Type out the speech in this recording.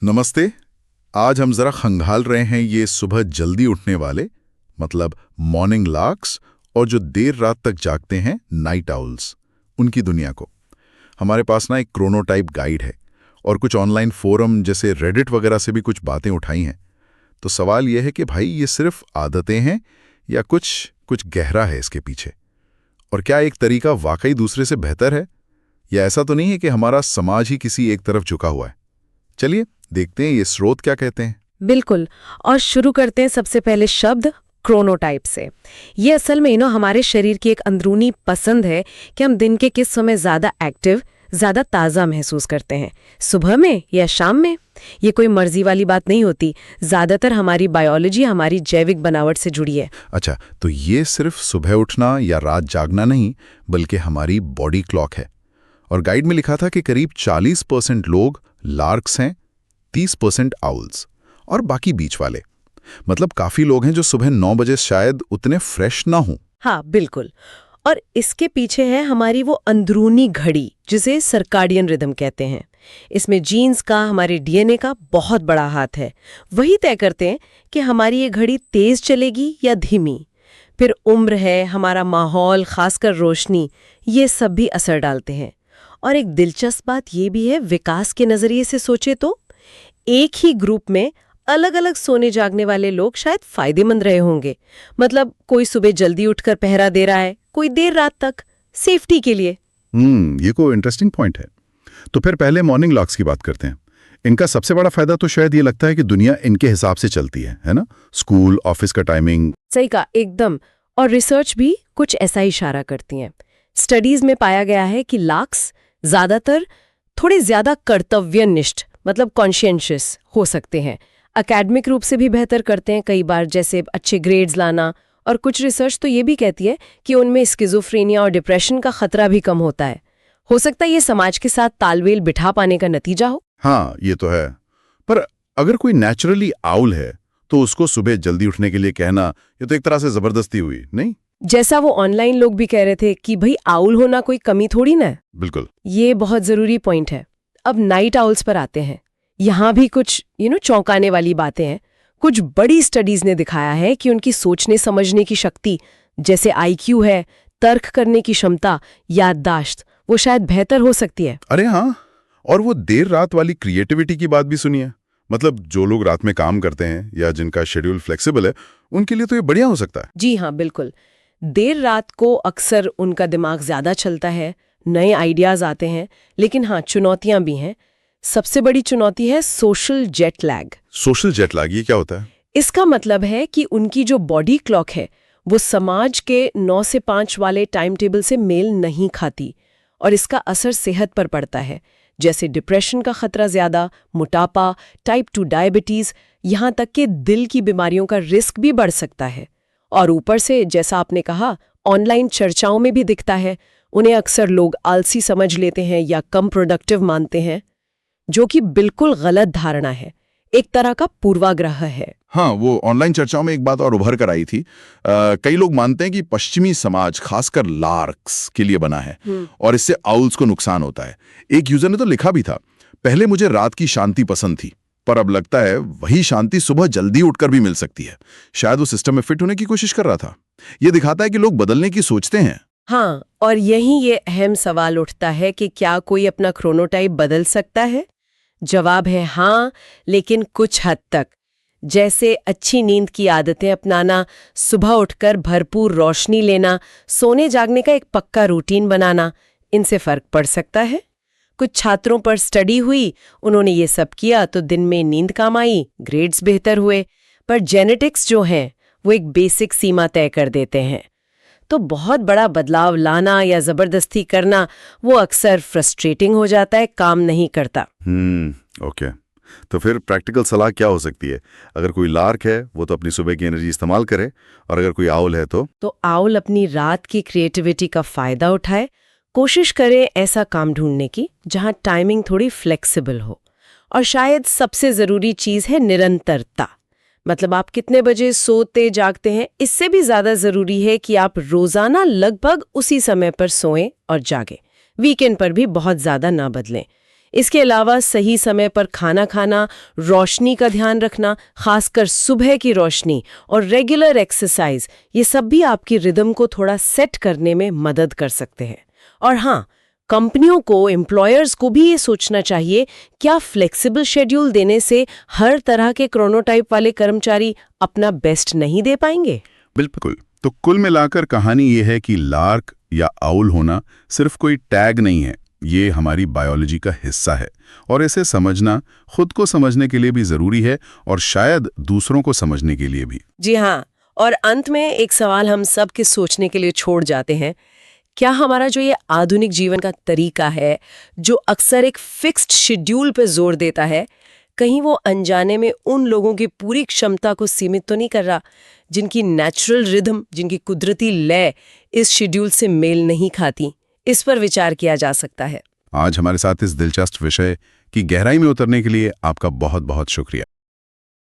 नमस्ते। आज हम जरा खंगाल रहे हैं ये सुबह जल्दी उठने वाले, मतलब मॉर्निंग लार्क्स, और जो देर रात तक जागते हैं नाइट आउल्स, उनकी दुनिया को। हमारे पास ना एक क्रोनोटाइप गाइड है और कुछ ऑनलाइन फोरम जैसे रेडिट वगैरह से भी कुछ बातें उठाई हैं। तो सवाल यह है कि भाई ये सिर्फ आदतें हैं या कुछ कुछ गहरा है इसके पीछे? और क्या एक तरीका वाकई दूसरे से बेहतर है, या ऐसा तो नहीं है कि हमारा समाज ही किसी एक तरफ झुका हुआ है? चलिए देखते हैं ये स्रोत क्या कहते हैं। बिल्कुल। और शुरू करते हैं सबसे पहले शब्द क्रोनोटाइप से। ये असल में हमारे शरीर की एक अंदरूनी पसंद है कि हम दिन के किस समय ज्यादा एक्टिव, ज्यादा ताज़ा महसूस करते हैं, सुबह में या शाम में। ये कोई मर्जी वाली बात नहीं होती, ज्यादातर हमारी बायोलॉजी हमारी जैविक बनावट से जुड़ी है। अच्छा, तो ये सिर्फ सुबह उठना या रात जागना नहीं, बल्कि हमारी बॉडी क्लॉक है। और गाइड में लिखा था कि करीब 40% लोग लार्क्स हैं, 30% आउल्स, और बाकी बीच वाले। मतलब काफी लोग हैं जो सुबह 9 बजे शायद उतने फ्रेश ना हों। हाँ बिल्कुल। और इसके पीछे है हमारी वो अंदरूनी घड़ी जिसे सर्काडियन रिदम कहते हैं। इसमें जीन्स का, हमारे डीएनए का बहुत बड़ा हाथ है। वही तय करते हैं कि हमारी ये घड़ी तेज चलेगी या धीमी। फिर उम्र है, हमारा माहौल, खासकर रोशनी, ये सब भी असर डालते हैं। और एक दिलचस्प बात ये भी है, विकास के नजरिए से सोचे तो एक ही ग्रुप में अलग अलग सोने जागने वाले लोग शायद फायदेमंद रहे होंगे। मतलब कोई सुबह जल्दी उठकर पहरा दे रहा है, कोई देर रात तक, सेफ्टी के लिए। ये कोई इंटरेस्टिंग पॉइंट है। तो फिर पहले मॉर्निंग लॉक्स की बात करते हैं। इनका सबसे बड़ा फायदा तो शायद ये लगता है कि दुनिया इनके हिसाब से चलती है ना? स्कूल, ऑफिस का टाइमिंग। सही कहा, एकदम। और रिसर्च भी कुछ ऐसा इशारा करती हैं। स्टडीज में पाया गया है कि लार्क्स ज्यादातर थोड़े ज्यादा कर्तव्यनिष्ठ, मतलब कॉन्शियंशियस हो सकते हैं। एकेडमिक रूप से भी बेहतर करते हैं कई बार, जैसे अच्छे ग्रेड्स लाना। और कुछ रिसर्च तो ये भी कहती है कि उनमें स्किज़ोफ्रेनिया और डिप्रेशन का खतरा भी कम होता है। हो सकता है ये समाज के साथ तालमेल बिठा पाने का नतीजा हो। हाँ, ये तो है। पर अगर कोई नेचुरली आउल है तो उसको सुबह जल्दी उठने के लिए कहना, ये तो एक तरह से जबरदस्ती हुई, नहीं? जैसा वो ऑनलाइन लोग भी कह रहे थे कि भाई आउल होना कोई कमी थोड़ी ना है। बिल्कुल। ये बहुत जरूरी पॉइंट है। अब नाइट आउल्स पर आते हैं। यहाँ भी कुछ चौंकाने वाली बातें हैं। कुछ बड़ी स्टडीज ने दिखाया है कि उनकी सोचने समझने की शक्ति, जैसे आईक्यू है, तर्क करने की क्षमता, याददाश्त, वो शायद बेहतर हो सकती है। अरे हाँ, और वो देर रात वाली क्रिएटिविटी की बात भी सुनिए। मतलब जो लोग रात में काम करते हैं या जिनका शेड्यूल फ्लेक्सिबल है, उनके लिए तो ये बढ़िया हो सकता है। जी हाँ बिल्कुल। देर रात को अक्सर उनका दिमाग ज्यादा चलता है, नए आइडियाज आते हैं। लेकिन हाँ, चुनौतियां भी हैं। सबसे बड़ी चुनौती है social jet lag. Social jet lag, ये क्या होता है? इसका मतलब है कि उनकी जो बॉडी क्लॉक है वो समाज के 9 से 5 वाले टाइम टेबल से मेल नहीं खाती। और इसका असर सेहत पर पड़ता है, जैसे डिप्रेशन का खतरा ज्यादा, मोटापा, टाइप 2 डायबिटीज, यहाँ तक कि दिल की बीमारियों का रिस्क भी बढ़ सकता है। और ऊपर से, जैसा आपने कहा, ऑनलाइन चर्चाओं में भी दिखता है, उन्हें अक्सर लोग आलसी समझ लेते हैं या कम प्रोडक्टिव मानते हैं, जो कि बिल्कुल गलत धारणा है, एक तरह का पूर्वाग्रह है। हाँ, वो ऑनलाइन चर्चाओं में एक बात और उभर कर आई थी। कई लोग मानते हैं कि पश्चिमी समाज खासकर लार्क्स के लिए बना है और इससे आउल्स को नुकसान होता है। एक यूजर ने तो लिखा भी था, पहले मुझे रात की शांति पसंद थी, पर अब लगता है वही शांति सुबह जल्दी उठकर भी मिल सकती है। शायद वो सिस्टम में फिट होने की कोशिश कर रहा था। ये दिखाता है कि लोग बदलने की सोचते हैं। हाँ, और यही ये अहम सवाल उठता है कि क्या कोई अपना क्रोनोटाइप बदल सकता है? जवाब है हाँ, लेकिन कुछ हद तक। जैसे अच्छी नींद की आदतें अपनाना, सुबह उठकर भरपूर रोशनी लेना, सोने जागने का एक पक्का रूटीन बनाना, इनसे फर्क पड़ सकता है। कुछ छात्रों पर स्टडी हुई, उन्होंने ये सब किया तो दिन में नींद कम आई, ग्रेड्स बेहतर हुए। पर जेनेटिक्स जो हैं वो एक बेसिक सीमा तय कर देते हैं। तो बहुत बड़ा बदलाव लाना या जबरदस्ती करना वो अक्सर फ्रस्ट्रेटिंग हो जाता है, काम नहीं करता। ओके। तो फिर प्रैक्टिकल सलाह क्या हो सकती है? अगर कोई लार्क है वो तो अपनी सुबह की एनर्जी इस्तेमाल करे, और अगर कोई आउल है तो आउल अपनी रात की क्रिएटिविटी का फायदा उठाए। कोशिश करे ऐसा काम ढूंढने की जहां टाइमिंग थोड़ी फ्लेक्सिबल हो। और शायद सबसे जरूरी चीज है निरंतरता। मतलब आप कितने बजे सोते जागते हैं, इससे भी ज्यादा जरूरी है कि आप रोजाना लगभग उसी समय पर सोएं और जागें। वीकेंड पर भी बहुत ज्यादा ना बदलें। इसके अलावा सही समय पर खाना खाना, रोशनी का ध्यान रखना, खासकर सुबह की रोशनी, और रेगुलर एक्सरसाइज, ये सब भी आपकी रिदम को थोड़ा सेट करने में मदद कर सकते हैं। और हाँ, कंपनियों को, एम्प्लॉयर्स को भी ये सोचना चाहिए, क्या फ्लेक्सिबल शेड्यूल देने से हर तरह के क्रोनोटाइप वाले कर्मचारी अपना बेस्ट नहीं दे पाएंगे? बिल्कुल। तो कुल मिलाकर कहानी ये है कि लार्क या आउल होना सिर्फ कोई टैग नहीं है, ये हमारी बायोलॉजी का हिस्सा है और इसे समझना खुद को समझने के लिए भी जरूरी है और शायद दूसरों को समझने के लिए भी। जी हाँ, और अंत में एक सवाल हम सब के सोचने के लिए छोड़ जाते हैं, क्या हमारा जो ये आधुनिक जीवन का तरीका है, जो अक्सर एक फिक्स्ड शेड्यूल पे जोर देता है, कहीं वो अनजाने में उन लोगों की पूरी क्षमता को सीमित तो नहीं कर रहा, जिनकी नेचुरल रिदम, जिनकी कुदरती लय इस शेड्यूल से मेल नहीं खाती? इस पर विचार किया जा सकता है। आज हमारे साथ इस दिलचस्प विषय की गहराई में उतरने के लिए आपका बहुत बहुत शुक्रिया।